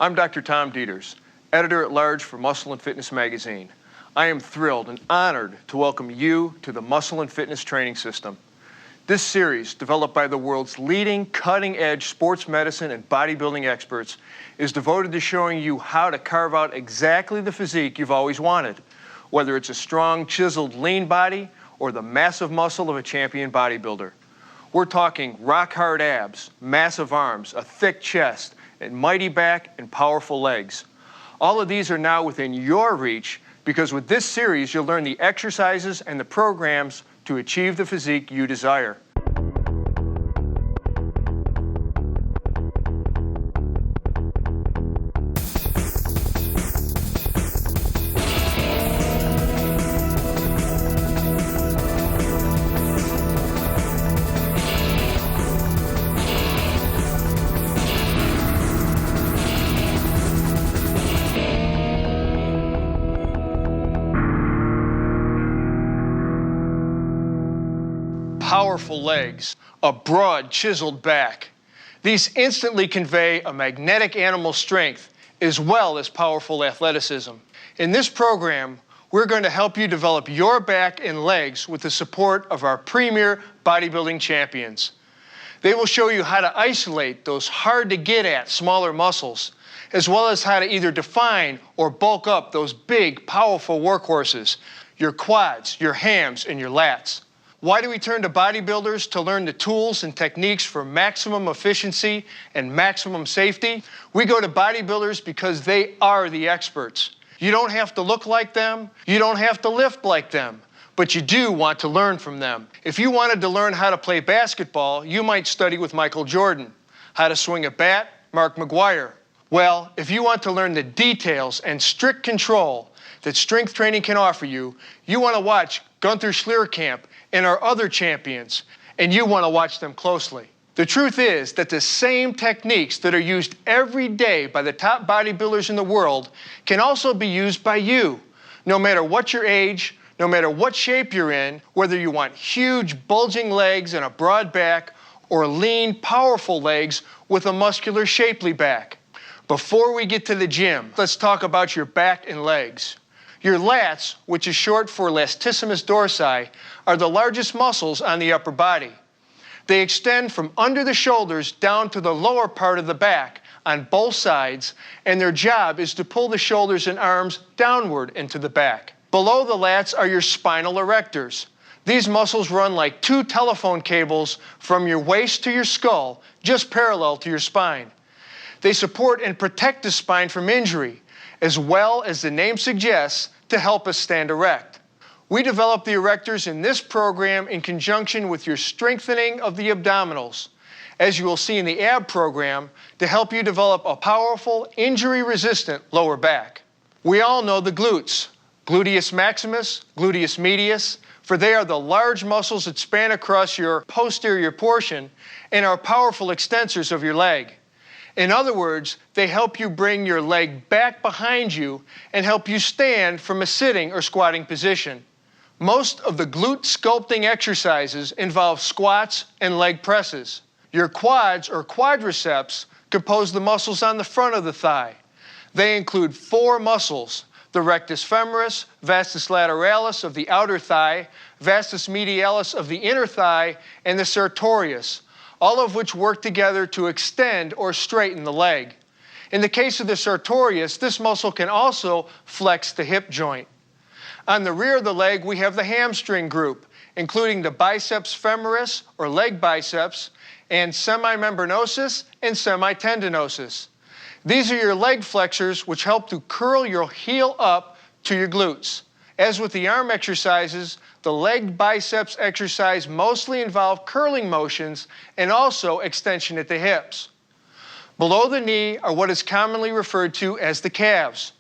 I'm Dr. Tom Dieters, editor-at-large for Muscle and Fitness magazine. I am thrilled and honored to welcome you to the Muscle and Fitness Training System. This series, developed by the world's leading cutting-edge sports medicine and bodybuilding experts, is devoted to showing you how to carve out exactly the physique you've always wanted, whether it's a strong, chiseled, lean body or the massive muscle of a champion bodybuilder. We're talking rock-hard abs, massive arms, a thick chest, and mighty back and powerful legs. All of these are now within your reach because with this series, you'll learn the exercises and the programs to achieve the physique you desire. Powerful legs, a broad, chiseled back. These instantly convey a magnetic animal strength as well as powerful athleticism. In this program, we're going to help you develop your back and legs with the support of our premier bodybuilding champions. They will show you how to isolate those hard-to-get-at smaller muscles, as well as how to either define or bulk up those big, powerful workhorses, your quads, your hams, and your lats. Why do we turn to bodybuilders to learn the tools and techniques for maximum efficiency and maximum safety? We go to bodybuilders because they are the experts. You don't have to look like them, you don't have to lift like them, but you do want to learn from them. If you wanted to learn how to play basketball, you might study with Michael Jordan. How to swing a bat, Mark McGwire. Well, if you want to learn the details and strict control that strength training can offer you, you want to watch Gunther Schlierkamp and our other champions, and you want to watch them closely. The truth is that the same techniques that are used every day by the top bodybuilders in the world can also be used by you, no matter what your age, no matter what shape you're in, whether you want huge bulging legs and a broad back or lean, powerful legs with a muscular, shapely back. Before we get to the gym, let's talk about your back and legs. Your lats, which is short for latissimus dorsi, are the largest muscles on the upper body. They extend from under the shoulders down to the lower part of the back on both sides, and their job is to pull the shoulders and arms downward into the back. Below the lats are your spinal erectors. These muscles run like two telephone cables from your waist to your skull, just parallel to your spine. They support and protect the spine from injury, as well as the name suggests, to help us stand erect. We developed the erectors in this program in conjunction with your strengthening of the abdominals, as you will see in the ab program, to help you develop a powerful, injury-resistant lower back. We all know the glutes, gluteus maximus, gluteus medius, for they are the large muscles that span across your posterior portion and are powerful extensors of your leg. In other words, they help you bring your leg back behind you and help you stand from a sitting or squatting position. Most of the glute sculpting exercises involve squats and leg presses. Your quads or quadriceps compose the muscles on the front of the thigh. They include four muscles: the rectus femoris, vastus lateralis of the outer thigh, vastus medialis of the inner thigh, and the sartorius, all of which work together to extend or straighten the leg. In the case of the sartorius, this muscle can also flex the hip joint. On the rear of the leg, we have the hamstring group, including the biceps femoris, or leg biceps, and semimembranosus and semitendinosus. These are your leg flexors, which help to curl your heel up to your glutes. As with the arm exercises, the leg biceps exercise mostly involve curling motions and also extension at the hips. Below the knee are what is commonly referred to as the calves.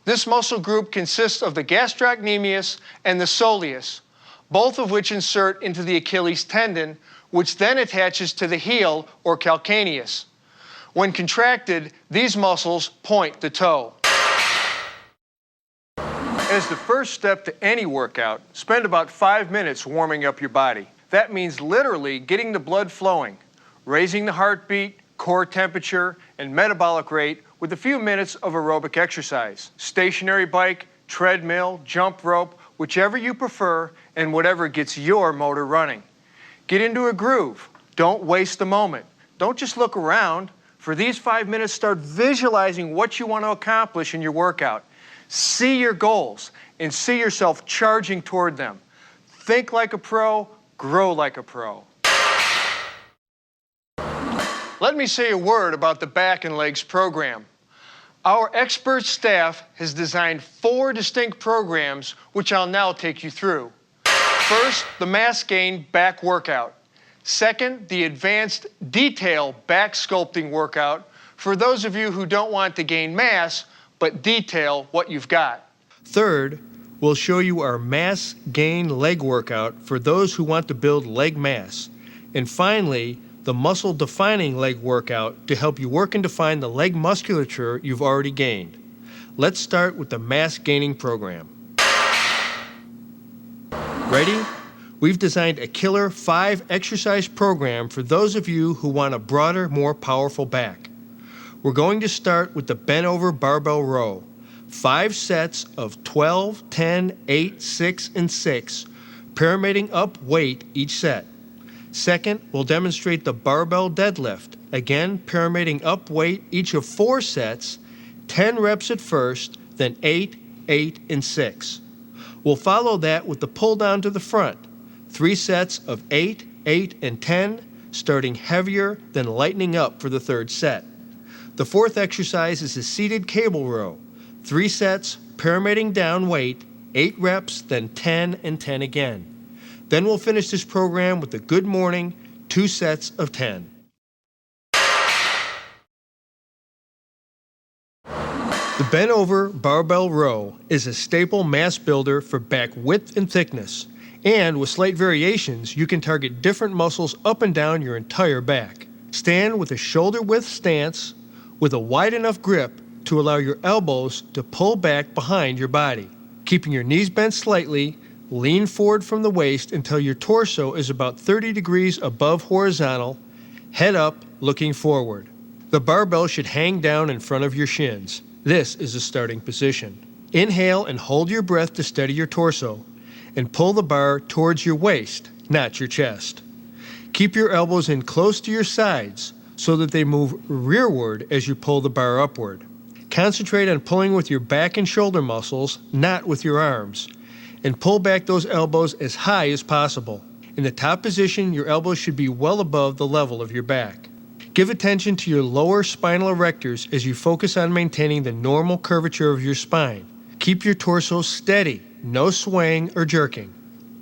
This muscle group consists of the gastrocnemius and the soleus, both of which insert into the Achilles tendon, which then attaches to the heel or calcaneus. When contracted, these muscles point the toe. As the first step to any workout, spend about 5 minutes warming up your body. That means literally getting the blood flowing, raising the heartbeat, core temperature, and metabolic rate with a few minutes of aerobic exercise. Stationary bike, treadmill, jump rope, whichever you prefer and whatever gets your motor running. Get into a groove. Don't waste a moment. Don't just look around. For these 5 minutes, start visualizing what you want to accomplish in your workout. See your goals and see yourself charging toward them. Think like a pro, grow like a pro. Let me say a word about the Back and Legs program. Our expert staff has designed 4 distinct programs, which I'll now take you through. First, the Mass Gain Back Workout. Second, the Advanced Detail Back Sculpting Workout for those of you who don't want to gain mass, but detail what you've got. Third, we'll show you our Mass Gain Leg Workout for those who want to build leg mass. And finally, the Muscle Defining Leg Workout to help you work and define the leg musculature you've already gained. Let's start with the Mass Gaining program. Ready? We've designed a killer 5-exercise program for those of you who want a broader, more powerful back. We're going to start with the bent over barbell row. 5 sets of 12, 10, 8, 6, and 6, pyramiding up weight each set. Second, we'll demonstrate the barbell deadlift. Again, pyramiding up weight each of 4 sets, 10 reps at first, then 8, 8, and 6. We'll follow that with the pull down to the front. 3 sets of 8, 8, and 10, starting heavier, then lightening up for the 3rd set. The 4th exercise is a seated cable row. 3 sets, pyramiding down weight, 8 reps, then 10 and 10 again. Then we'll finish this program with a good morning, 2 sets of 10. The bent over barbell row is a staple mass builder for back width and thickness. And with slight variations, you can target different muscles up and down your entire back. Stand with a shoulder width stance with a wide enough grip to allow your elbows to pull back behind your body. Keeping your knees bent slightly, lean forward from the waist until your torso is about 30 degrees above horizontal, head up, looking forward. The barbell should hang down in front of your shins. This is the starting position. Inhale and hold your breath to steady your torso, and pull the bar towards your waist, not your chest. Keep your elbows in close to your sides so that they move rearward as you pull the bar upward. Concentrate on pulling with your back and shoulder muscles, not with your arms, and pull back those elbows as high as possible. In the top position, your elbows should be well above the level of your back. Give attention to your lower spinal erectors as you focus on maintaining the normal curvature of your spine. Keep your torso steady, no swaying or jerking.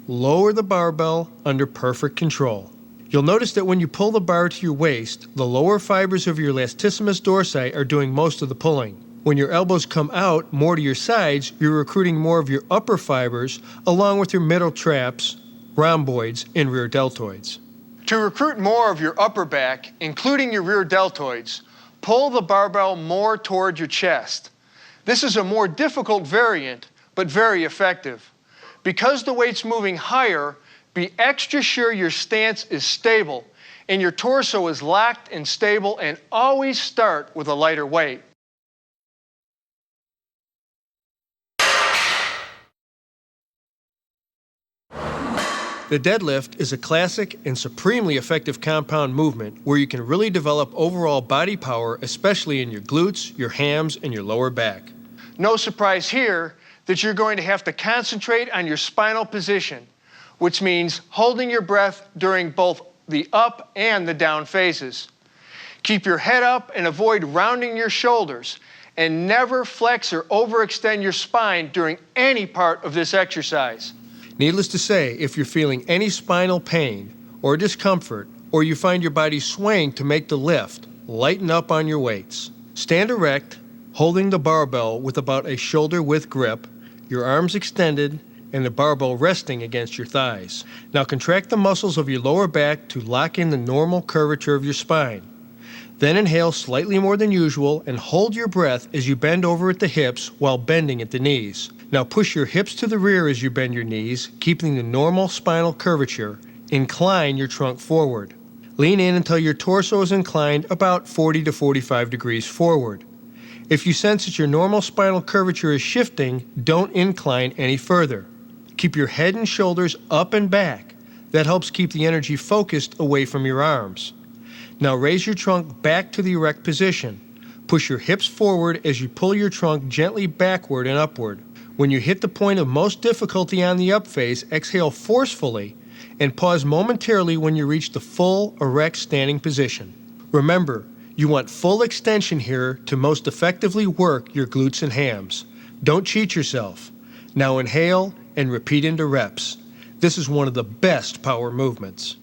Lower the barbell under perfect control. You'll notice that when you pull the bar to your waist, the lower fibers of your latissimus dorsi are doing most of the pulling. When your elbows come out more to your sides, you're recruiting more of your upper fibers along with your middle traps, rhomboids, and rear deltoids. To recruit more of your upper back, including your rear deltoids, pull the barbell more toward your chest. This is a more difficult variant, but very effective. Because the weight's moving higher, be extra sure your stance is stable and your torso is locked and stable, and always start with a lighter weight. The deadlift is a classic and supremely effective compound movement where you can really develop overall body power, especially in your glutes, your hams, and your lower back. No surprise here that you're going to have to concentrate on your spinal position, which means holding your breath during both the up and the down phases. Keep your head up and avoid rounding your shoulders, and never flex or overextend your spine during any part of this exercise. Needless to say, if you're feeling any spinal pain or discomfort, or you find your body swaying to make the lift, lighten up on your weights. Stand erect, holding the barbell with about a shoulder-width grip, your arms extended, and the barbell resting against your thighs. Now contract the muscles of your lower back to lock in the normal curvature of your spine. Then inhale slightly more than usual and hold your breath as you bend over at the hips while bending at the knees. Now push your hips to the rear as you bend your knees, keeping the normal spinal curvature. Incline your trunk forward. Lean in until your torso is inclined about 40 to 45 degrees forward. If you sense that your normal spinal curvature is shifting, don't incline any further. Keep your head and shoulders up and back. That helps keep the energy focused away from your arms. Now raise your trunk back to the erect position. Push your hips forward as you pull your trunk gently backward and upward. When you hit the point of most difficulty on the up phase, exhale forcefully and pause momentarily when you reach the full erect standing position. Remember, you want full extension here to most effectively work your glutes and hams. Don't cheat yourself. Now inhale and repeat into reps. This is one of the best power movements.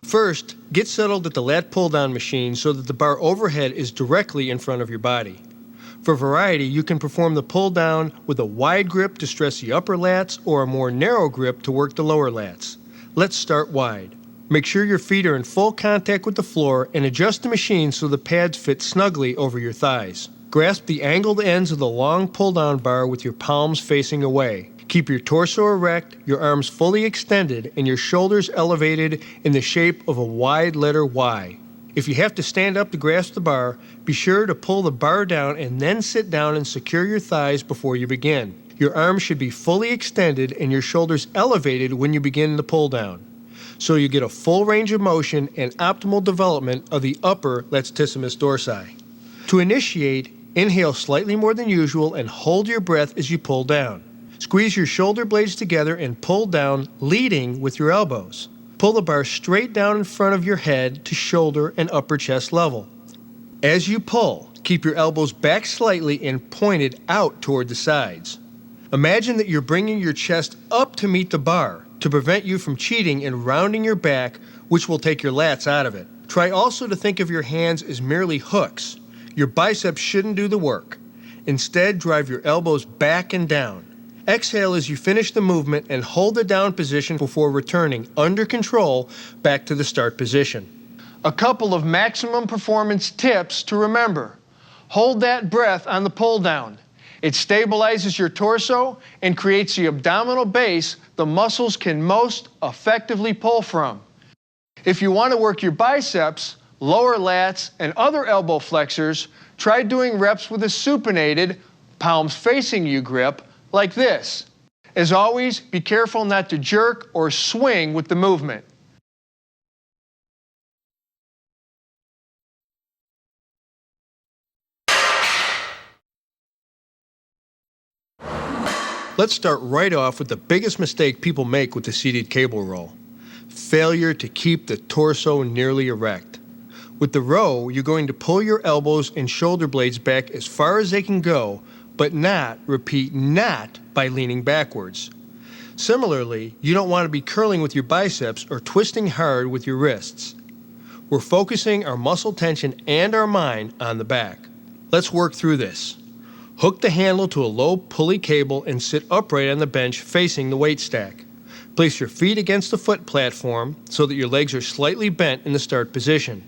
First, get settled at the lat pull-down machine so that the bar overhead is directly in front of your body. For variety, you can perform the pull-down with a wide grip to stress the upper lats or a more narrow grip to work the lower lats. Let's start wide. Make sure your feet are in full contact with the floor and adjust the machine so the pads fit snugly over your thighs. Grasp the angled ends of the long pull-down bar with your palms facing away. Keep your torso erect, your arms fully extended, and your shoulders elevated in the shape of a wide letter Y. If you have to stand up to grasp the bar, be sure to pull the bar down and then sit down and secure your thighs before you begin. Your arms should be fully extended and your shoulders elevated when you begin the pull down, so you get a full range of motion and optimal development of the upper latissimus dorsi. To initiate, inhale slightly more than usual and hold your breath as you pull down. Squeeze your shoulder blades together and pull down, leading with your elbows. Pull the bar straight down in front of your head to shoulder and upper chest level. As you pull, keep your elbows back slightly and pointed out toward the sides. Imagine that you're bringing your chest up to meet the bar to prevent you from cheating and rounding your back, which will take your lats out of it. Try also to think of your hands as merely hooks. Your biceps shouldn't do the work. Instead, drive your elbows back and down. Exhale as you finish the movement and hold the down position before returning, under control, back to the start position. A couple of maximum performance tips to remember. Hold that breath on the pull down. It stabilizes your torso and creates the abdominal base the muscles can most effectively pull from. If you want to work your biceps, lower lats, and other elbow flexors, try doing reps with a supinated, palms facing you grip, like this. As always, be careful not to jerk or swing with the movement. Let's start right off with the biggest mistake people make with the seated cable row: failure to keep the torso nearly erect. With the row, you're going to pull your elbows and shoulder blades back as far as they can go, but not, repeat, not by leaning backwards. Similarly, you don't want to be curling with your biceps or twisting hard with your wrists. We're focusing our muscle tension and our mind on the back. Let's work through this. Hook the handle to a low pulley cable and sit upright on the bench facing the weight stack. Place your feet against the foot platform so that your legs are slightly bent in the start position.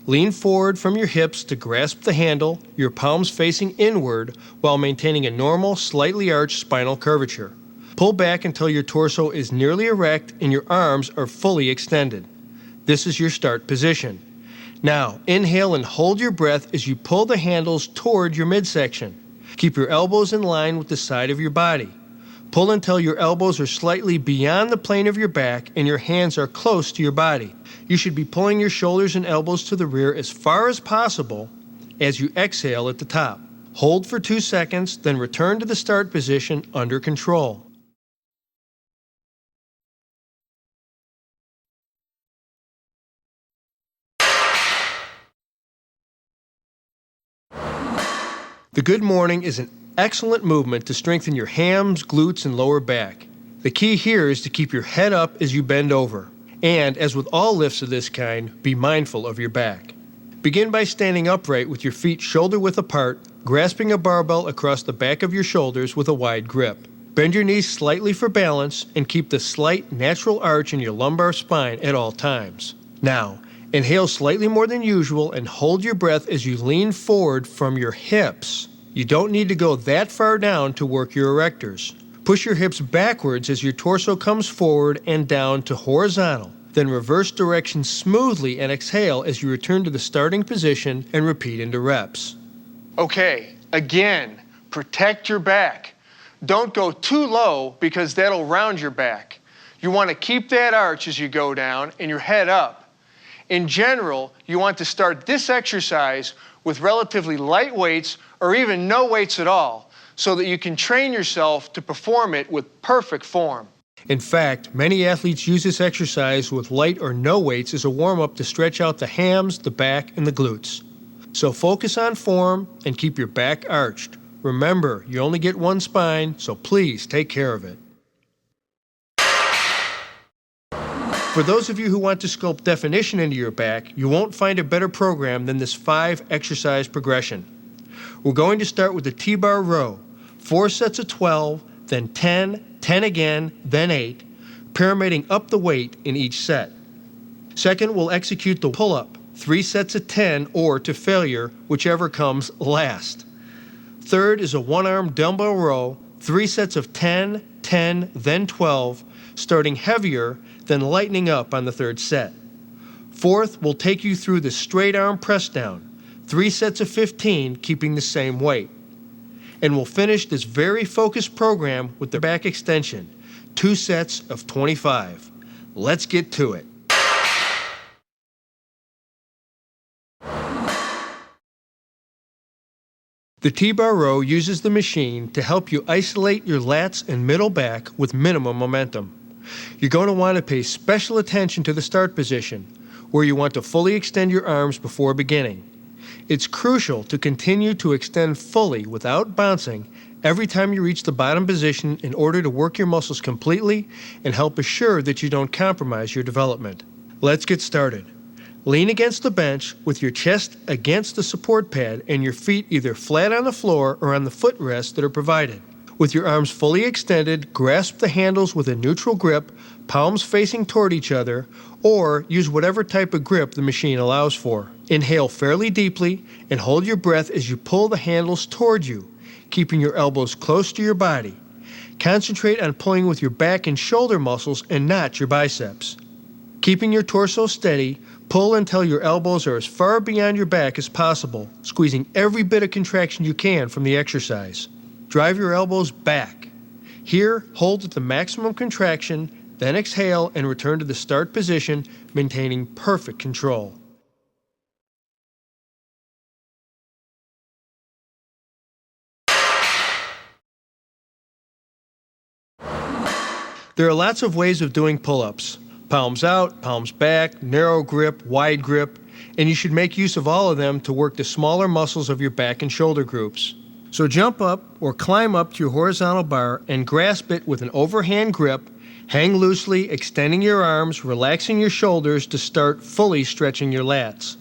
Lean forward from your hips to grasp the handle, your palms facing inward while maintaining a normal, slightly arched spinal curvature. Pull back until your torso is nearly erect and your arms are fully extended. This is your start position. Now, inhale and hold your breath as you pull the handles toward your midsection. Keep your elbows in line with the side of your body. Pull until your elbows are slightly beyond the plane of your back and your hands are close to your body. You should be pulling your shoulders and elbows to the rear as far as possible as you exhale at the top. Hold for 2 seconds, then return to the start position under control. The good morning is an excellent movement to strengthen your hams, glutes, and lower back. The key here is to keep your head up as you bend over. And, as with all lifts of this kind, be mindful of your back. Begin by standing upright with your feet shoulder-width apart, grasping a barbell across the back of your shoulders with a wide grip. Bend your knees slightly for balance and keep the slight natural arch in your lumbar spine at all times. Now, Inhale slightly more than usual and hold your breath as you lean forward from your hips. You don't need to go that far down to work your erectors. Push your hips backwards as your torso comes forward and down to horizontal. Then reverse direction smoothly and exhale as you return to the starting position and repeat into reps. Okay, again, protect your back. Don't go too low because that'll round your back. You want to keep that arch as you go down and your head up. In general, you want to start this exercise with relatively light weights or even no weights at all, so that you can train yourself to perform it with perfect form. In fact, many athletes use this exercise with light or no weights as a warm-up to stretch out the hams, the back, and the glutes. So focus on form and keep your back arched. Remember, you only get one spine, so please take care of it. For those of you who want to sculpt definition into your back, you won't find a better program than this 5-exercise progression. We're going to start with the T-bar row, 4 sets of 12, then 10, 10 again, then 8, pyramiding up the weight in each set. Second, we'll execute the pull-up, 3 sets of 10 or to failure, whichever comes last. Third is a one-arm dumbbell row, 3 sets of 10, 10, then 12, starting heavier, then lightening up on the third set. Fourth, we'll take you through the straight arm press down, 3 sets of 15, keeping the same weight. And we'll finish this very focused program with the back extension, 2 sets of 25. Let's get to it. The T-bar row uses the machine to help you isolate your lats and middle back with minimum momentum. You're going to want to pay special attention to the start position, where you want to fully extend your arms before beginning. It's crucial to continue to extend fully without bouncing every time you reach the bottom position in order to work your muscles completely and help assure that you don't compromise your development. Let's get started. Lean against the bench with your chest against the support pad and your feet either flat on the floor or on the footrests that are provided. With your arms fully extended, grasp the handles with a neutral grip, palms facing toward each other, or use whatever type of grip the machine allows for. Inhale fairly deeply and hold your breath as you pull the handles toward you, keeping your elbows close to your body. Concentrate on pulling with your back and shoulder muscles and not your biceps. Keeping your torso steady, pull until your elbows are as far beyond your back as possible, squeezing every bit of contraction you can from the exercise. Drive your elbows back. Here, hold at the maximum contraction, then exhale and return to the start position, maintaining perfect control. There are lots of ways of doing pull-ups. Palms out, palms back, narrow grip, wide grip, and you should make use of all of them to work the smaller muscles of your back and shoulder groups. So jump up or climb up to your horizontal bar and grasp it with an overhand grip, hang loosely, extending your arms, relaxing your shoulders to start fully stretching your lats.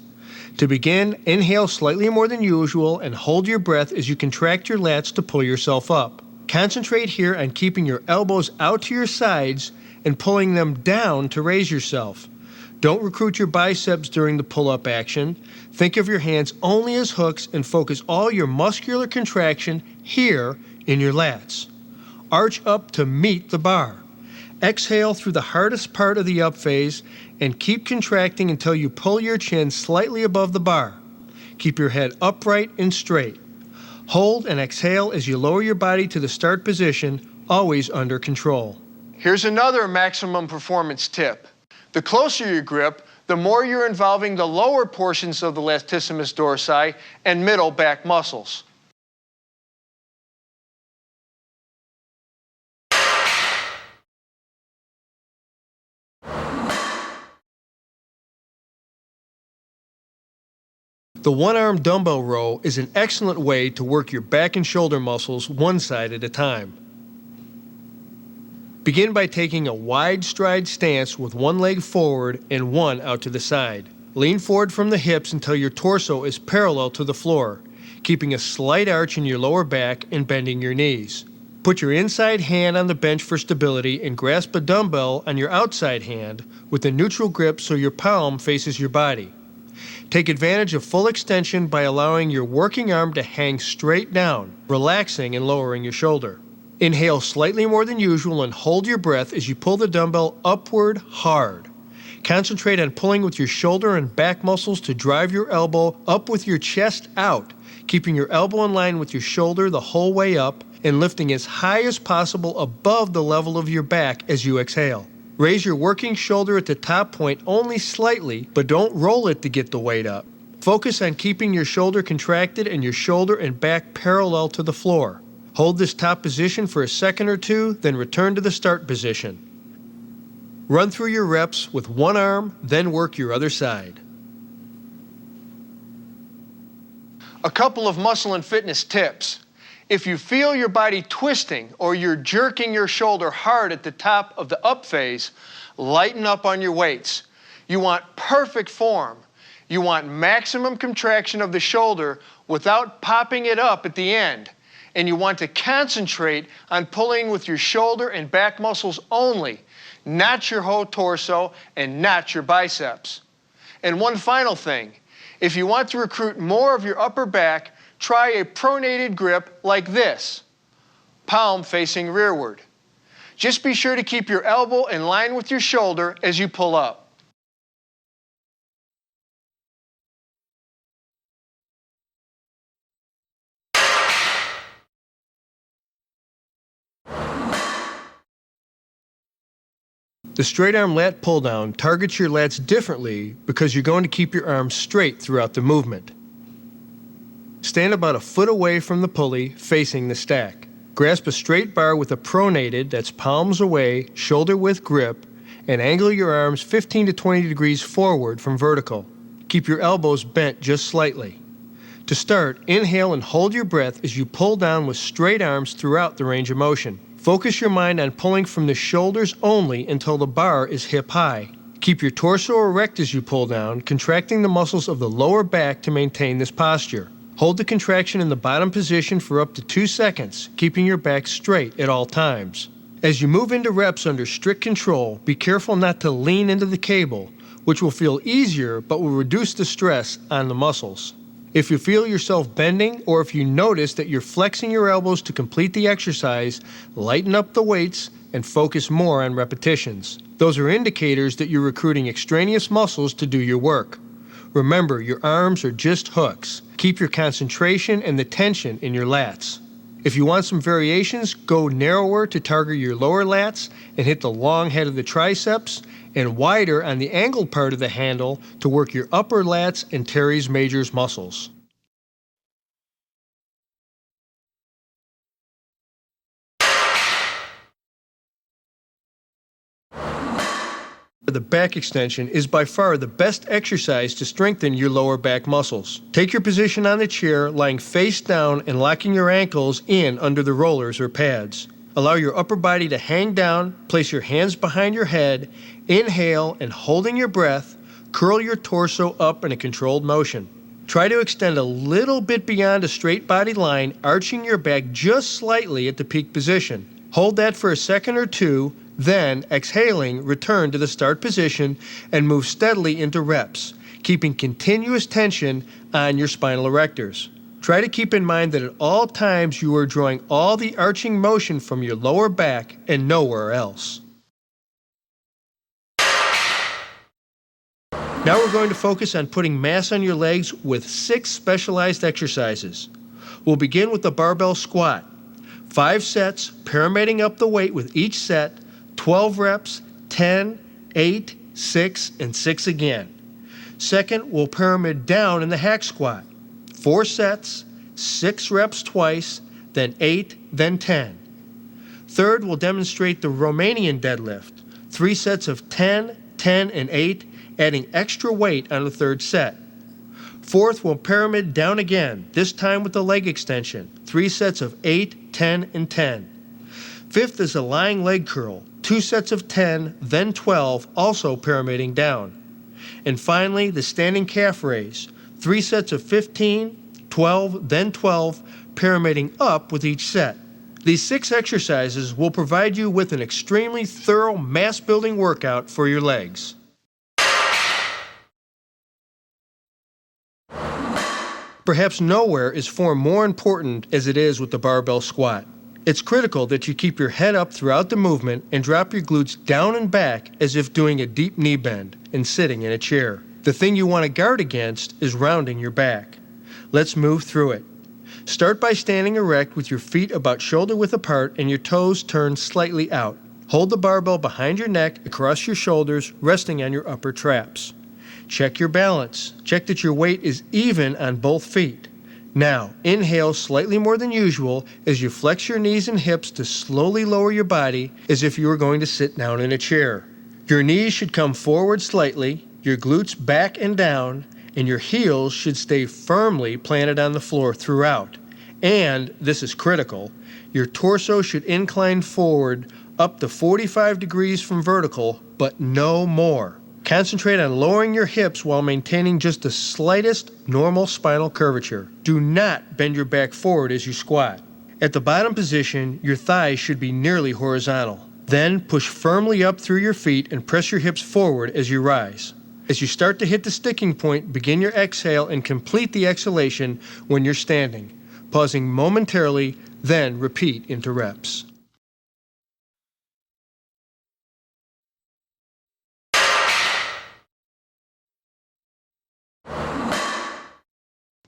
To begin, inhale slightly more than usual and hold your breath as you contract your lats to pull yourself up. Concentrate here on keeping your elbows out to your sides and pulling them down to raise yourself. Don't recruit your biceps during the pull-up action. Think of your hands only as hooks and focus all your muscular contraction here in your lats. Arch up to meet the bar. Exhale through the hardest part of the up phase and keep contracting until you pull your chin slightly above the bar. Keep your head upright and straight. Hold and exhale as you lower your body to the start position, always under control. Here's another maximum performance tip. The closer your grip, the more you're involving the lower portions of the latissimus dorsi and middle back muscles. The one-arm dumbbell row is an excellent way to work your back and shoulder muscles one side at a time. Begin by taking a wide stride stance with one leg forward and one out to the side. Lean forward from the hips until your torso is parallel to the floor, keeping a slight arch in your lower back and bending your knees. Put your inside hand on the bench for stability and grasp a dumbbell on your outside hand with a neutral grip so your palm faces your body. Take advantage of full extension by allowing your working arm to hang straight down, relaxing and lowering your shoulder. Inhale slightly more than usual and hold your breath as you pull the dumbbell upward hard. Concentrate on pulling with your shoulder and back muscles to drive your elbow up with your chest out, keeping your elbow in line with your shoulder the whole way up and lifting as high as possible above the level of your back as you exhale. Raise your working shoulder at the top point only slightly, but don't roll it to get the weight up. Focus on keeping your shoulder contracted and your shoulder and back parallel to the floor. Hold this top position for a second or two, then return to the start position. Run through your reps with one arm, then work your other side. A couple of muscle and fitness tips. If you feel your body twisting or you're jerking your shoulder hard at the top of the up phase, lighten up on your weights. You want perfect form. You want maximum contraction of the shoulder without popping it up at the end. And you want to concentrate on pulling with your shoulder and back muscles only, not your whole torso and not your biceps. And one final thing, if you want to recruit more of your upper back, try a pronated grip like this, palm facing rearward. Just be sure to keep your elbow in line with your shoulder as you pull up. The straight arm lat pull down targets your lats differently because you're going to keep your arms straight throughout the movement. Stand about a foot away from the pulley, facing the stack. Grasp a straight bar with a pronated, that's palms away, shoulder width grip, and angle your arms 15 to 20 degrees forward from vertical. Keep your elbows bent just slightly. To start, inhale and hold your breath as you pull down with straight arms throughout the range of motion. Focus your mind on pulling from the shoulders only until the bar is hip high. Keep your torso erect as you pull down, contracting the muscles of the lower back to maintain this posture. Hold the contraction in the bottom position for up to 2 seconds, keeping your back straight at all times. As you move into reps under strict control, be careful not to lean into the cable, which will feel easier but will reduce the stress on the muscles. If you feel yourself bending or if you notice that you're flexing your elbows to complete the exercise, lighten up the weights and focus more on repetitions. Those are indicators that you're recruiting extraneous muscles to do your work. Remember, your arms are just hooks. Keep your concentration and the tension in your lats. If you want some variations, go narrower to target your lower lats and hit the long head of the triceps, and wider on the angled part of the handle to work your upper lats and teres majors muscles. The back extension is by far the best exercise to strengthen your lower back muscles. Take your position on the chair, lying face down and locking your ankles in under the rollers or pads. Allow your upper body to hang down, place your hands behind your head, inhale and holding your breath, curl your torso up in a controlled motion. Try to extend a little bit beyond a straight body line, arching your back just slightly at the peak position. Hold that for a second or two, then, exhaling, return to the start position and move steadily into reps, keeping continuous tension on your spinal erectors. Try to keep in mind that at all times you are drawing all the arching motion from your lower back and nowhere else. Now we're going to focus on putting mass on your legs with 6 specialized exercises. We'll begin with the barbell squat. 5 sets, pyramiding up the weight with each set, 12 reps, 10, 8, 6, and 6 again. Second, we'll pyramid down in the hack squat. 4 sets, 6 reps twice, then 8, then 10. Third, we'll demonstrate the Romanian deadlift. 3 sets of 10, 10, and 8, adding extra weight on the third set. Fourth, we'll pyramid down again, this time with the leg extension. 3 sets of 8, 10, and 10. Fifth is a lying leg curl. 2 sets of 10, then 12, also pyramiding down. And finally, the standing calf raise. 3 sets of 15, 12, then 12, pyramiding up with each set. These 6 exercises will provide you with an extremely thorough mass-building workout for your legs. Perhaps nowhere is form more important as it is with the barbell squat. It's critical that you keep your head up throughout the movement and drop your glutes down and back as if doing a deep knee bend and sitting in a chair. The thing you want to guard against is rounding your back. Let's move through it. Start by standing erect with your feet about shoulder width apart and your toes turned slightly out. Hold the barbell behind your neck across your shoulders, resting on your upper traps. Check your balance. Check that your weight is even on both feet. Now, inhale slightly more than usual as you flex your knees and hips to slowly lower your body as if you were going to sit down in a chair. Your knees should come forward slightly, your glutes back and down, and your heels should stay firmly planted on the floor throughout. And, this is critical, your torso should incline forward up to 45 degrees from vertical, but no more. Concentrate on lowering your hips while maintaining just the slightest normal spinal curvature. Do not bend your back forward as you squat. At the bottom position, your thighs should be nearly horizontal. Then push firmly up through your feet and press your hips forward as you rise. As you start to hit the sticking point, begin your exhale and complete the exhalation when you're standing, pausing momentarily, then repeat into reps.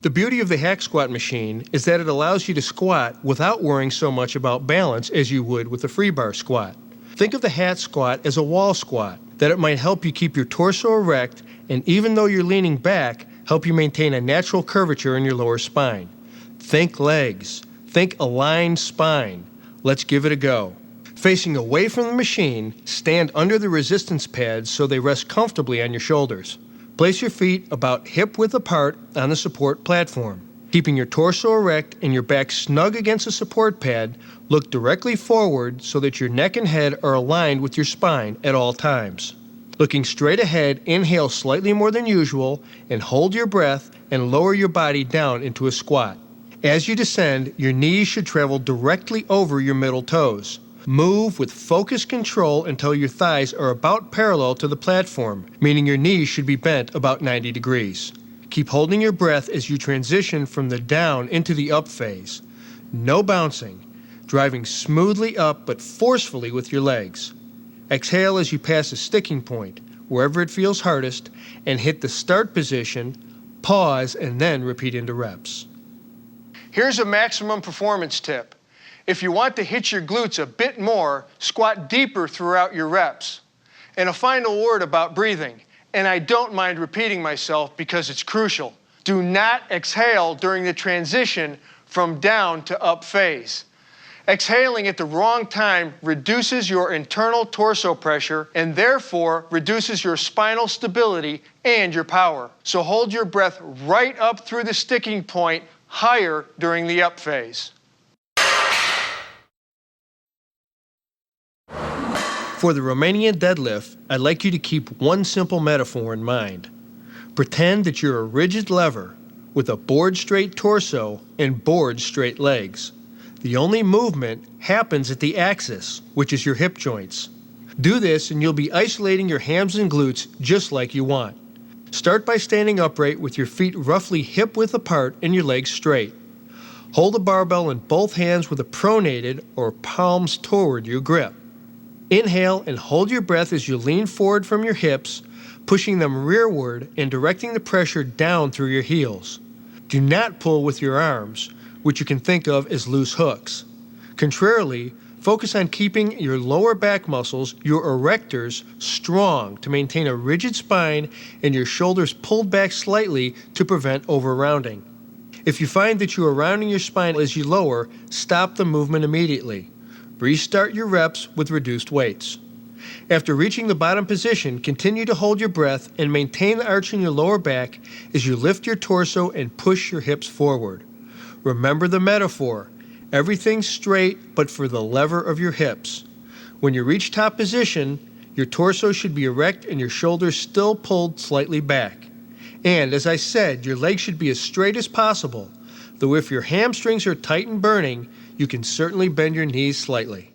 The beauty of the hack squat machine is that it allows you to squat without worrying so much about balance as you would with a free bar squat. Think of the hack squat as a wall squat, that it might help you keep your torso erect and even though you're leaning back, help you maintain a natural curvature in your lower spine. Think legs. Think aligned spine. Let's give it a go. Facing away from the machine, stand under the resistance pads so they rest comfortably on your shoulders. Place your feet about hip-width apart on the support platform. Keeping your torso erect and your back snug against the support pad, look directly forward so that your neck and head are aligned with your spine at all times. Looking straight ahead, inhale slightly more than usual and hold your breath and lower your body down into a squat. As you descend, your knees should travel directly over your middle toes. Move with focused control until your thighs are about parallel to the platform, meaning your knees should be bent about 90 degrees. Keep holding your breath as you transition from the down into the up phase. No bouncing, driving smoothly up but forcefully with your legs. Exhale as you pass a sticking point, wherever it feels hardest, and hit the start position, pause, and then repeat into reps. Here's a maximum performance tip. If you want to hit your glutes a bit more, squat deeper throughout your reps. And a final word about breathing, and I don't mind repeating myself because it's crucial. Do not exhale during the transition from down to up phase. Exhaling at the wrong time reduces your internal torso pressure and therefore reduces your spinal stability and your power. So hold your breath right up through the sticking point higher during the up phase. For the Romanian deadlift, I'd like you to keep one simple metaphor in mind. Pretend that you're a rigid lever with a board-straight torso and board-straight legs. The only movement happens at the axis, which is your hip joints. Do this and you'll be isolating your hams and glutes just like you want. Start by standing upright with your feet roughly hip-width apart and your legs straight. Hold the barbell in both hands with a pronated or palms toward you grip. Inhale and hold your breath as you lean forward from your hips, pushing them rearward and directing the pressure down through your heels. Do not pull with your arms, which you can think of as loose hooks. Contrarily, focus on keeping your lower back muscles, your erectors, strong to maintain a rigid spine and your shoulders pulled back slightly to prevent over-rounding. If you find that you are rounding your spine as you lower, stop the movement immediately. Restart your reps with reduced weights. After reaching the bottom position, continue to hold your breath and maintain the arch in your lower back as you lift your torso and push your hips forward. Remember the metaphor. Everything's straight but for the lever of your hips. When you reach top position, your torso should be erect and your shoulders still pulled slightly back. And as I said, your legs should be as straight as possible, though if your hamstrings are tight and burning, you can certainly bend your knees slightly.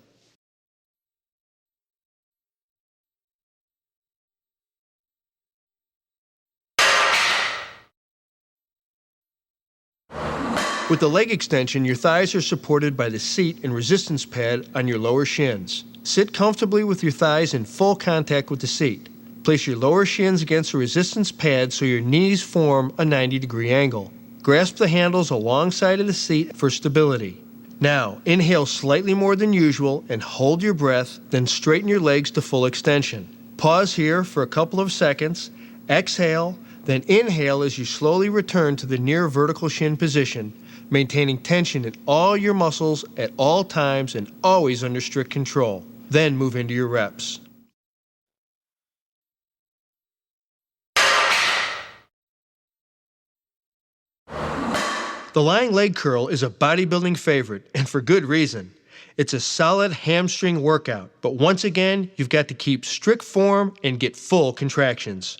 With the leg extension, your thighs are supported by the seat and resistance pad on your lower shins. Sit comfortably with your thighs in full contact with the seat. Place your lower shins against the resistance pad so your knees form a 90-degree angle. Grasp the handles alongside of the seat for stability. Now, inhale slightly more than usual and hold your breath, then straighten your legs to full extension. Pause here for a couple of seconds, exhale, then inhale as you slowly return to the near vertical shin position, maintaining tension in all your muscles at all times and always under strict control. Then move into your reps. The lying leg curl is a bodybuilding favorite, and for good reason. It's a solid hamstring workout, but once again, you've got to keep strict form and get full contractions.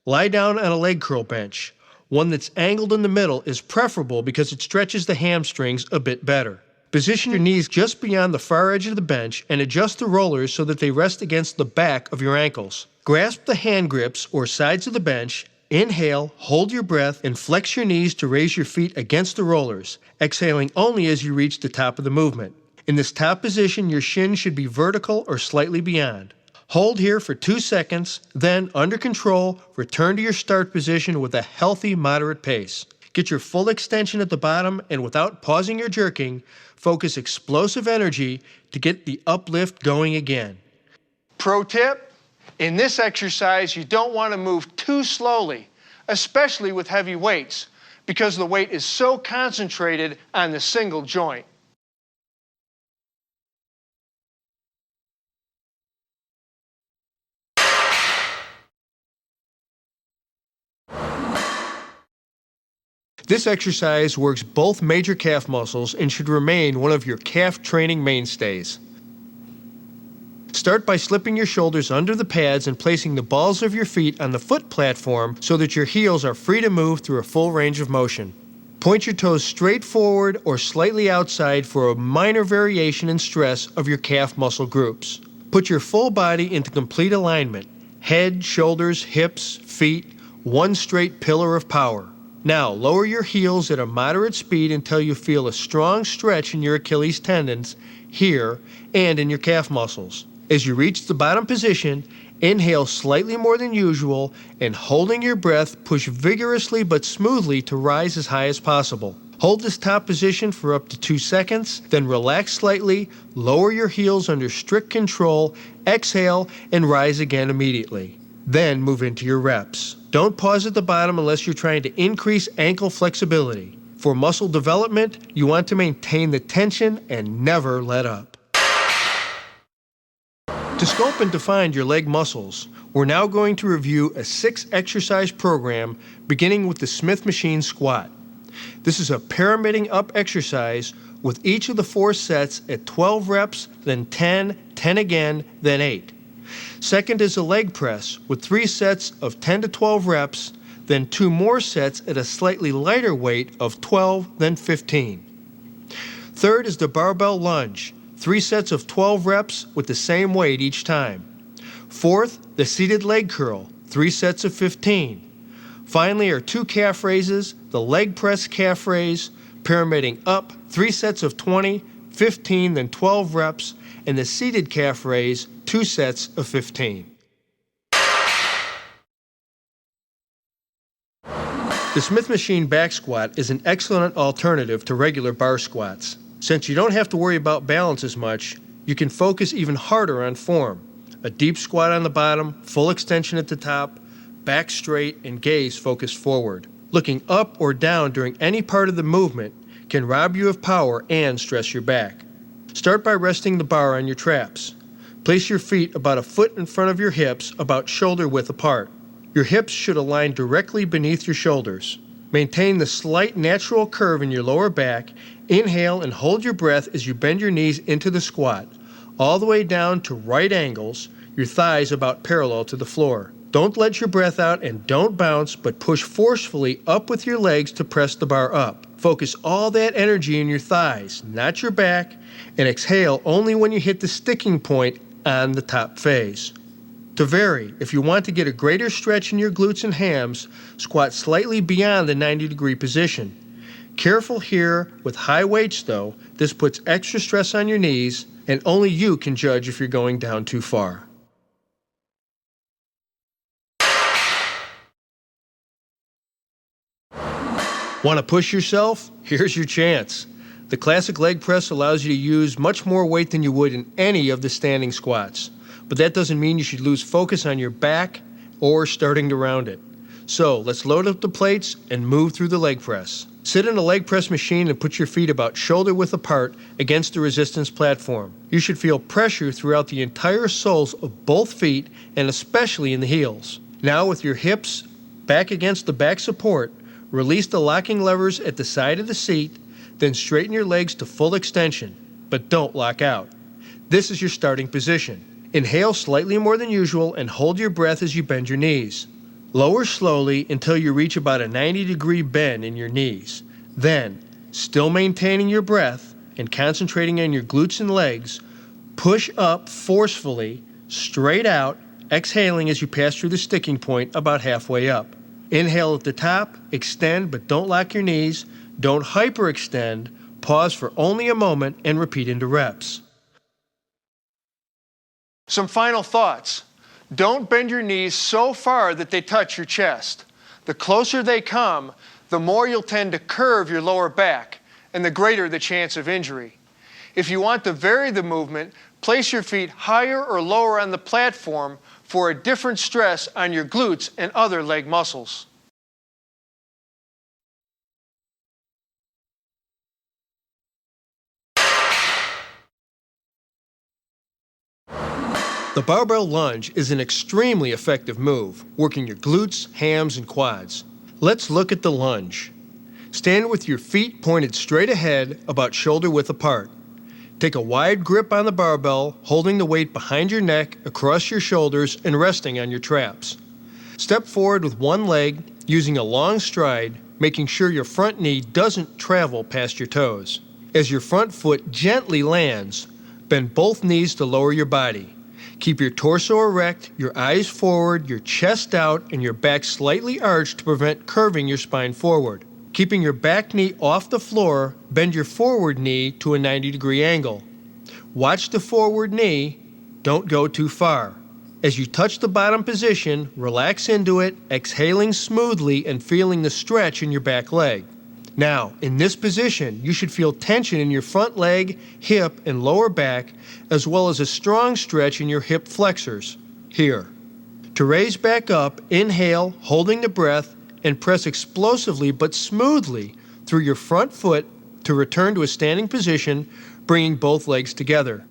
Lie down on a leg curl bench. One that's angled in the middle is preferable because it stretches the hamstrings a bit better. Position your knees just beyond the far edge of the bench and adjust the rollers so that they rest against the back of your ankles. Grasp the hand grips or sides of the bench, inhale, hold your breath, and flex your knees to raise your feet against the rollers, exhaling only as you reach the top of the movement. In this top position, your shin should be vertical or slightly beyond. Hold here for 2 seconds, then, under control, return to your start position with a healthy, moderate pace. Get your full extension at the bottom, and without pausing or jerking, focus explosive energy to get the uplift going again. Pro tip, in this exercise, you don't want to move too slowly, especially with heavy weights, because the weight is so concentrated on the single joint. This exercise works both major calf muscles and should remain one of your calf training mainstays. Start by slipping your shoulders under the pads and placing the balls of your feet on the foot platform so that your heels are free to move through a full range of motion. Point your toes straight forward or slightly outside for a minor variation in stress of your calf muscle groups. Put your full body into complete alignment. Head, shoulders, hips, feet, one straight pillar of power. Now, lower your heels at a moderate speed until you feel a strong stretch in your Achilles tendons here and in your calf muscles. As you reach the bottom position, inhale slightly more than usual and holding your breath, push vigorously but smoothly to rise as high as possible. Hold this top position for up to 2 seconds, then relax slightly, lower your heels under strict control, exhale, and rise again immediately. Then move into your reps. Don't pause at the bottom unless you're trying to increase ankle flexibility. For muscle development, you want to maintain the tension and never let up. To sculpt and define your leg muscles, we're now going to review a 6-exercise program beginning with the Smith Machine Squat. This is a pyramiding up exercise with each of the 4 sets at 12 reps, then 10, 10 again, then 8. Second is a leg press with 3 sets of 10 to 12 reps, then 2 more sets at a slightly lighter weight of 12, then 15. Third is the barbell lunge, 3 sets of 12 reps with the same weight each time. Fourth, the seated leg curl, 3 sets of 15. Finally are 2 calf raises, the leg press calf raise, pyramiding up, 3 sets of 20, 15, then 12 reps, and the seated calf raise, 2 sets of 15. The Smith Machine back squat is an excellent alternative to regular bar squats. Since you don't have to worry about balance as much, you can focus even harder on form. A deep squat on the bottom, full extension at the top, back straight, and gaze focused forward. Looking up or down during any part of the movement can rob you of power and stress your back. Start by resting the bar on your traps. Place your feet about a foot in front of your hips, about shoulder width apart. Your hips should align directly beneath your shoulders. Maintain the slight natural curve in your lower back. Inhale and hold your breath as you bend your knees into the squat, all the way down to right angles, your thighs about parallel to the floor. Don't let your breath out and don't bounce, but push forcefully up with your legs to press the bar up. Focus all that energy in your thighs, not your back, and exhale only when you hit the sticking point on the top phase. To vary, if you want to get a greater stretch in your glutes and hams, squat slightly beyond the 90-degree position. Careful here with high weights though, this puts extra stress on your knees, and only you can judge if you're going down too far. Want to push yourself? Here's your chance. The classic leg press allows you to use much more weight than you would in any of the standing squats. But that doesn't mean you should lose focus on your back or starting to round it. So let's load up the plates and move through the leg press. Sit in a leg press machine and put your feet about shoulder width apart against the resistance platform. You should feel pressure throughout the entire soles of both feet and especially in the heels. Now with your hips back against the back support, release the locking levers at the side of the seat, then straighten your legs to full extension, but don't lock out. This is your starting position. Inhale slightly more than usual and hold your breath as you bend your knees. Lower slowly until you reach about a 90-degree bend in your knees. Then, still maintaining your breath and concentrating on your glutes and legs, push up forcefully, straight out, exhaling as you pass through the sticking point about halfway up. Inhale at the top, extend but don't lock your knees, don't hyperextend, pause for only a moment and repeat into reps. Some final thoughts. Don't bend your knees so far that they touch your chest. The closer they come, the more you'll tend to curve your lower back, and the greater the chance of injury. If you want to vary the movement, place your feet higher or lower on the platform for a different stress on your glutes and other leg muscles. The barbell lunge is an extremely effective move, working your glutes, hams, and quads. Let's look at the lunge. Stand with your feet pointed straight ahead, about shoulder width apart. Take a wide grip on the barbell, holding the weight behind your neck, across your shoulders, and resting on your traps. Step forward with one leg, using a long stride, making sure your front knee doesn't travel past your toes. As your front foot gently lands, bend both knees to lower your body. Keep your torso erect, your eyes forward, your chest out, and your back slightly arched to prevent curving your spine forward. Keeping your back knee off the floor, bend your forward knee to a 90-degree angle. Watch the forward knee, don't go too far. As you touch the bottom position, relax into it, exhaling smoothly and feeling the stretch in your back leg. Now, in this position, you should feel tension in your front leg, hip, and lower back, as well as a strong stretch in your hip flexors. Here. To raise back up, inhale, holding the breath, and press explosively but smoothly through your front foot to return to a standing position, bringing both legs together.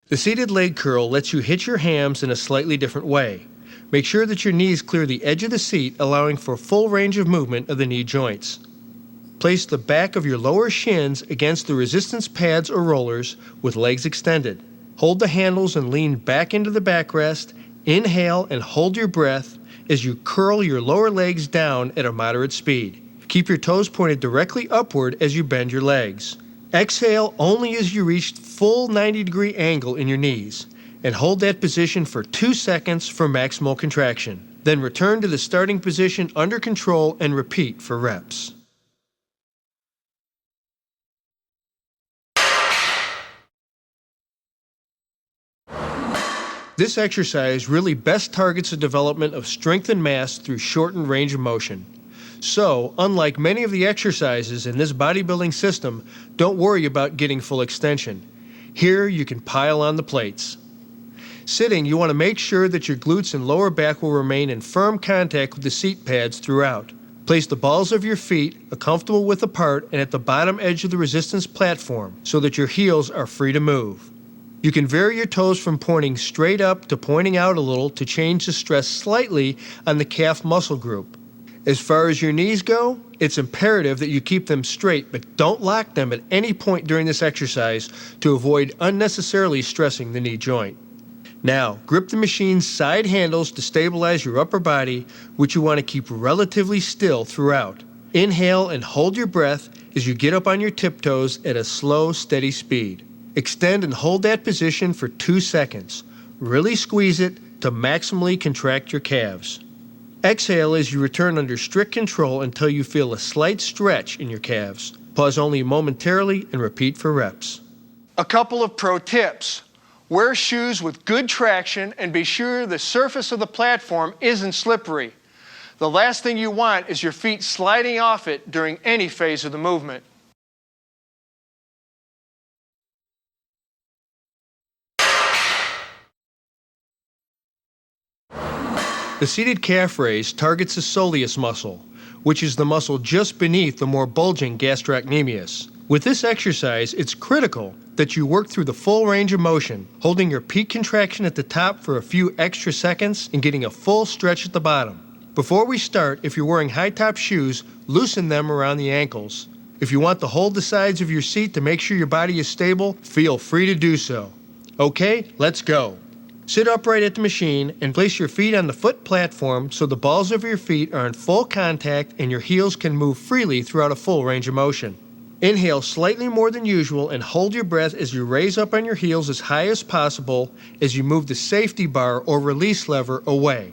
The seated leg curl lets you hit your hams in a slightly different way. Make sure that your knees clear the edge of the seat, allowing for full range of movement of the knee joints. Place the back of your lower shins against the resistance pads or rollers with legs extended. Hold the handles and lean back into the backrest. Inhale and hold your breath as you curl your lower legs down at a moderate speed. Keep your toes pointed directly upward as you bend your legs. Exhale only as you reach full 90-degree angle in your knees, and hold that position for 2 seconds for maximal contraction. Then return to the starting position under control and repeat for reps. This exercise really best targets the development of strength and mass through shortened range of motion. So, unlike many of the exercises in this bodybuilding system, don't worry about getting full extension. Here you can pile on the plates. Sitting, you want to make sure that your glutes and lower back will remain in firm contact with the seat pads throughout. Place the balls of your feet a comfortable width apart and at the bottom edge of the resistance platform so that your heels are free to move. You can vary your toes from pointing straight up to pointing out a little to change the stress slightly on the calf muscle group. As far as your knees go, it's imperative that you keep them straight, but don't lock them at any point during this exercise to avoid unnecessarily stressing the knee joint. Now, grip the machine's side handles to stabilize your upper body, which you want to keep relatively still throughout. Inhale and hold your breath as you get up on your tiptoes at a slow, steady speed. Extend and hold that position for 2 seconds. Really squeeze it to maximally contract your calves. Exhale as you return under strict control until you feel a slight stretch in your calves. Pause only momentarily and repeat for reps. A couple of pro tips. Wear shoes with good traction and be sure the surface of the platform isn't slippery. The last thing you want is your feet sliding off it during any phase of the movement. The seated calf raise targets the soleus muscle, which is the muscle just beneath the more bulging gastrocnemius. With this exercise, it's critical that you work through the full range of motion, holding your peak contraction at the top for a few extra seconds and getting a full stretch at the bottom. Before we start, if you're wearing high-top shoes, loosen them around the ankles. If you want to hold the sides of your seat to make sure your body is stable, feel free to do so. Okay, let's go. Sit upright at the machine and place your feet on the foot platform so the balls of your feet are in full contact and your heels can move freely throughout a full range of motion. Inhale slightly more than usual and hold your breath as you raise up on your heels as high as possible as you move the safety bar or release lever away.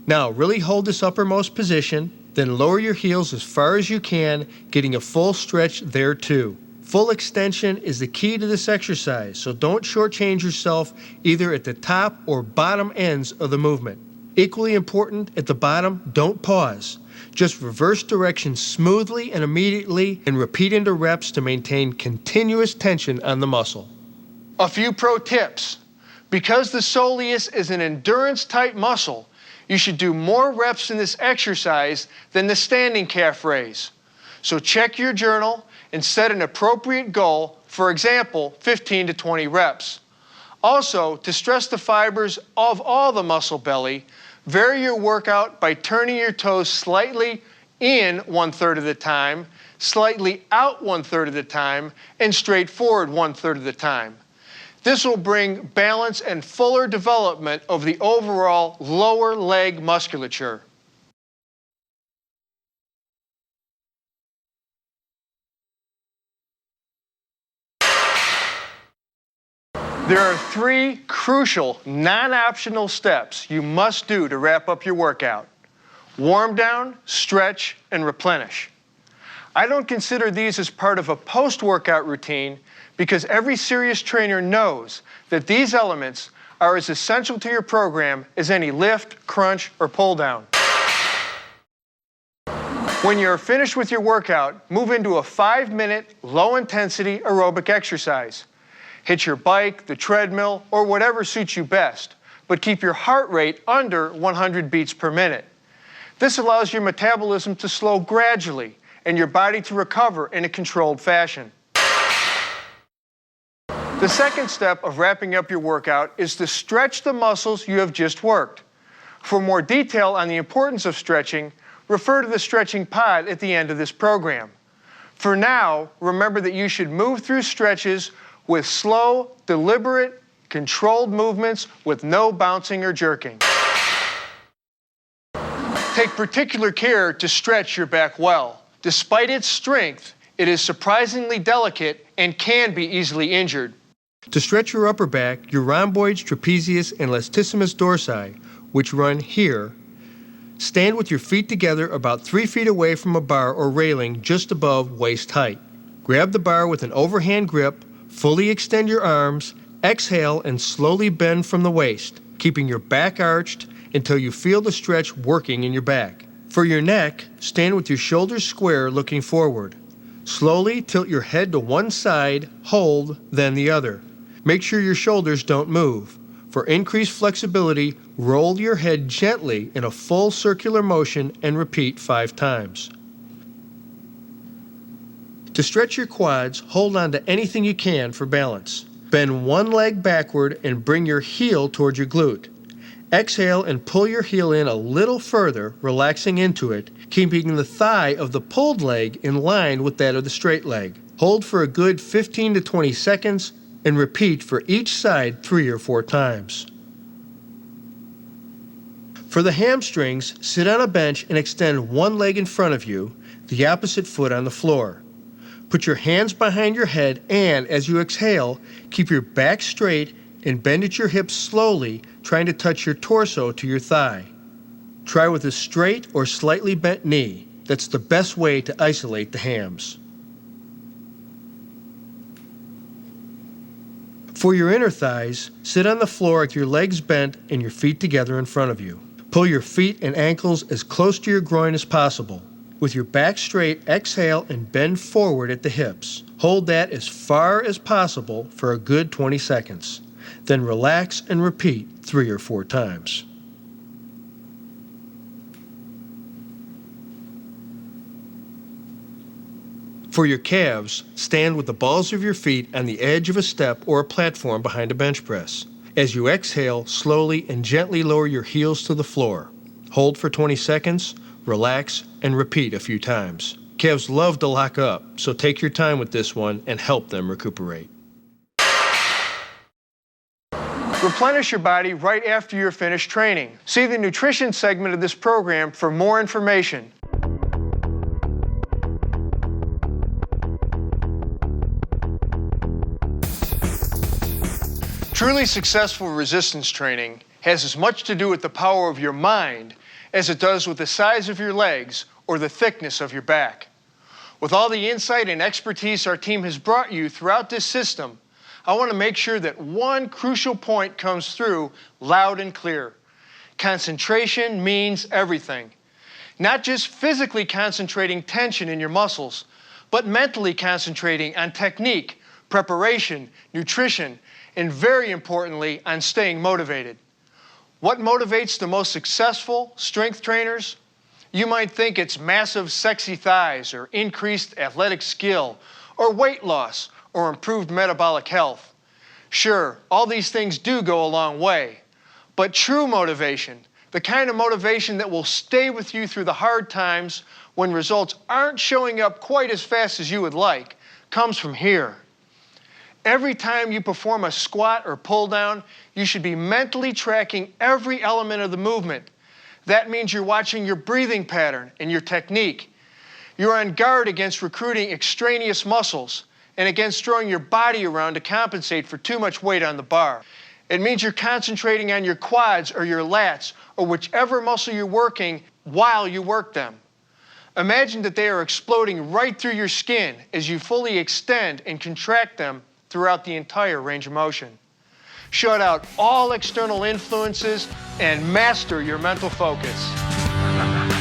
Now really hold this uppermost position, then lower your heels as far as you can, getting a full stretch there too. Full extension is the key to this exercise, so don't shortchange yourself either at the top or bottom ends of the movement. Equally important, at the bottom, don't pause. Just reverse direction smoothly and immediately and repeat into reps to maintain continuous tension on the muscle. A few pro tips. Because the soleus is an endurance-type muscle, you should do more reps in this exercise than the standing calf raise. So check your journal and set an appropriate goal, for example, 15 to 20 reps. Also, to stress the fibers of all the muscle belly, vary your workout by turning your toes slightly in 1/3 of the time, slightly out 1/3 of the time, and straight forward 1/3 of the time. This will bring balance and fuller development of the overall lower leg musculature. There are 3 crucial, non-optional steps you must do to wrap up your workout. Warm down, stretch, and replenish. I don't consider these as part of a post-workout routine because every serious trainer knows that these elements are as essential to your program as any lift, crunch, or pull down. When you're finished with your workout, move into a 5-minute, low-intensity aerobic exercise. Hit your bike, the treadmill, or whatever suits you best, but keep your heart rate under 100 beats per minute. This allows your metabolism to slow gradually and your body to recover in a controlled fashion. The second step of wrapping up your workout is to stretch the muscles you have just worked. For more detail on the importance of stretching, refer to the stretching pod at the end of this program. For now, remember that you should move through stretches with slow, deliberate, controlled movements with no bouncing or jerking. Take particular care to stretch your back well. Despite its strength, it is surprisingly delicate and can be easily injured. To stretch your upper back, your rhomboids, trapezius, and latissimus dorsi, which run here, stand with your feet together about 3 feet away from a bar or railing just above waist height. Grab the bar with an overhand grip, fully extend your arms, exhale, and slowly bend from the waist, keeping your back arched until you feel the stretch working in your back. For your neck, stand with your shoulders square looking forward. Slowly tilt your head to one side, hold, then the other. Make sure your shoulders don't move. For increased flexibility, roll your head gently in a full circular motion and repeat 5 times. To stretch your quads, hold on to anything you can for balance. Bend one leg backward and bring your heel toward your glute. Exhale and pull your heel in a little further, relaxing into it, keeping the thigh of the pulled leg in line with that of the straight leg. Hold for a good 15 to 20 seconds and repeat for each side 3 or 4 times. For the hamstrings, sit on a bench and extend one leg in front of you, the opposite foot on the floor. Put your hands behind your head and, as you exhale, keep your back straight and bend at your hips slowly, trying to touch your torso to your thigh. Try with a straight or slightly bent knee. That's the best way to isolate the hams. For your inner thighs, sit on the floor with your legs bent and your feet together in front of you. Pull your feet and ankles as close to your groin as possible. With your back straight, exhale and bend forward at the hips. Hold that as far as possible for a good 20 seconds. Then relax and repeat 3 or 4 times. For your calves, stand with the balls of your feet on the edge of a step or a platform behind a bench press. As you exhale, slowly and gently lower your heels to the floor. Hold for 20 seconds, relax, and repeat a few times. Calves love to lock up, so take your time with this one and help them recuperate. Replenish your body right after you're finished training. See the nutrition segment of this program for more information. Truly successful resistance training has as much to do with the power of your mind as it does with the size of your legs or the thickness of your back. With all the insight and expertise our team has brought you throughout this system, I want to make sure that one crucial point comes through loud and clear. Concentration means everything. Not just physically concentrating tension in your muscles, but mentally concentrating on technique, preparation, nutrition, and very importantly, on staying motivated. What motivates the most successful strength trainers? You might think it's massive, sexy thighs, or increased athletic skill, or weight loss, or improved metabolic health. Sure, all these things do go a long way, but true motivation, the kind of motivation that will stay with you through the hard times when results aren't showing up quite as fast as you would like, comes from here. Every time you perform a squat or pull down, you should be mentally tracking every element of the movement. That means you're watching your breathing pattern and your technique. You're on guard against recruiting extraneous muscles and against throwing your body around to compensate for too much weight on the bar. It means you're concentrating on your quads or your lats or whichever muscle you're working while you work them. Imagine that they are exploding right through your skin as you fully extend and contract them throughout the entire range of motion. Shut out all external influences and master your mental focus.